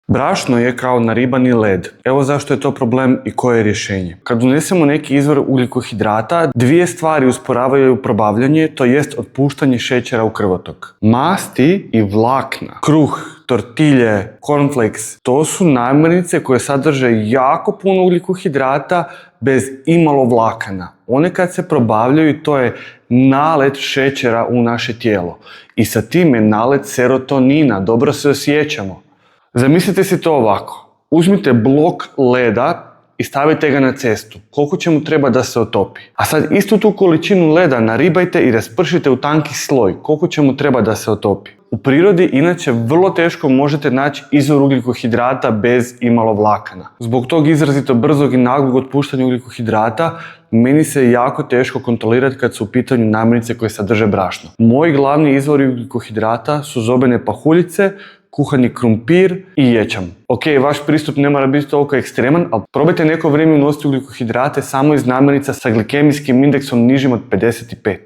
Brašno je kao naribani led. Evo zašto je to problem i koje je rješenje. Kad unesemo neki izvor ugljikohidrata, dvije stvari usporavaju probavljanje, to jest otpuštanje šećera u krvotok. Masti i vlakna, kruh, tortilje, cornflakes, to su namirnice koje sadrže jako puno ugljikohidrata bez imalo vlakana. One kad se probavljaju, to je nalet šećera u naše tijelo. I sa time nalet serotonina, dobro se osjećamo. Zamislite si to ovako. Uzmite blok leda i stavite ga na cestu. Koliko će mu treba da se otopi? A sad istu tu količinu leda naribajte i raspršite u tanki sloj. Koliko će mu treba da se otopi? U prirodi inače vrlo teško možete naći izvor ugljikohidrata bez imalo vlakana. Zbog tog izrazito brzog i naglog otpuštanja ugljikohidrata meni se jako teško kontrolirati kad su u pitanju namirnice koje sadrže brašno. Moji glavni izvori ugljikohidrata su zobene pahuljice, kuhani krumpir i ječam. Ok, vaš pristup ne mora biti toliko ekstreman, ali probajte neko vrijeme unositi ugljikohidrate samo iz namirnica sa glikemijskim indeksom nižim od 55.